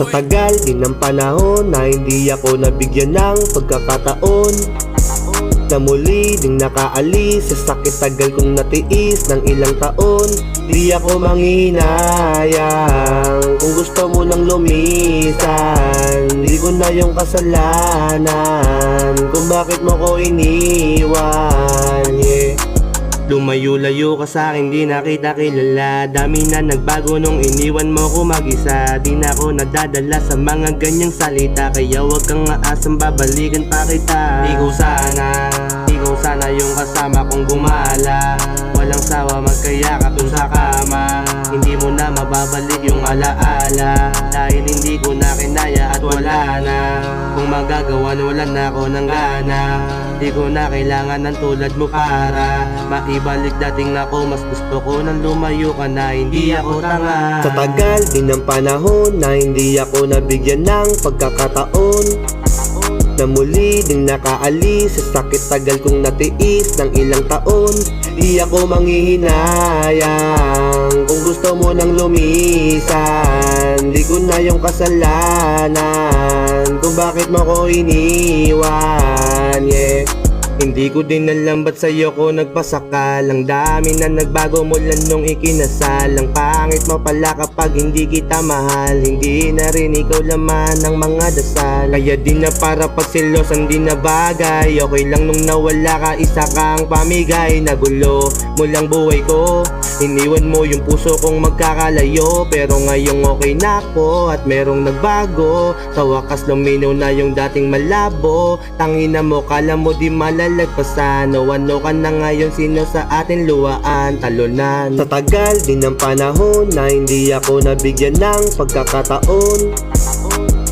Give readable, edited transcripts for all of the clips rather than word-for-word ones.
Sa tagal din ng panahon na hindi ako nabigyan ng pagkakataon na muli ding nakaalis sa sakit tagal kong natiis ng ilang taon. Di ako manghihinayang kung gusto mo nang lumisan. Di ko na yung kasalanan kung bakit mo ko iniwan, yeah. Lumayo-layo ka sa'kin, di na kita kilala. Dami na nagbago nung iniwan mo ko mag-isa. Di na ako nadadala sa mga ganyang salita, kaya wag kang aasang babalikan pa kita. Di ko sana yung kasama kong gumala. Walang sawa magkayakap dun sa kama. Hindi mo na mababalik yung alaala, dahil hindi ko na kinaya at wala na. Kung magagawa wala na ako ng gana. Di ko na kailangan ng tulad mo para maibalik dating ako. Mas gusto ko nang lumayo ka na, hindi ako tanga. Sa tagal din ng panahon na hindi ako nabigyan ng pagkakataon na muli ding nakaalis sa sakit tagal kong natiis ng ilang taon. Di ako manghihinayang kung gusto mo nang lumisan. Di ko na yung kasalanan kung bakit mo ko iniwan, yeah. Hindi ko din alam ba't sa'yo ko nagpasakal. Ang dami na nagbago mula nung ikinasal. Ang pangit mo pala kapag hindi kita mahal. Hindi na rin ikaw laman ng mga dasal. Kaya di na para pagsilosan, di na bagay. Okay lang nung nawala ka, isa kang pamigay. Nagulo mo lang buhay ko, iniwan mo yung puso kong magkakalayo. Pero ngayong okay na ako at merong nagbago. Sa wakas luminaw na yung dating malabo. Tangina mo, kala mo di malalagpasan. O ano ka na ngayon, sino sa atin luwaan, talunan. Sa tagal din ng panahon na hindi ako nabigyan ng pagkakataon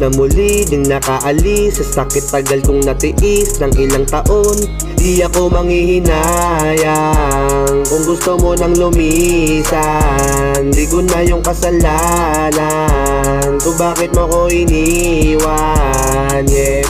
na muli ding nakaalis sa sakit tagal kong natiis ng ilang taon. Di ako manghihinayang kung gusto mo nang lumisan. Di ko na yung kasalanan kung bakit mo ko iniwan, yeah.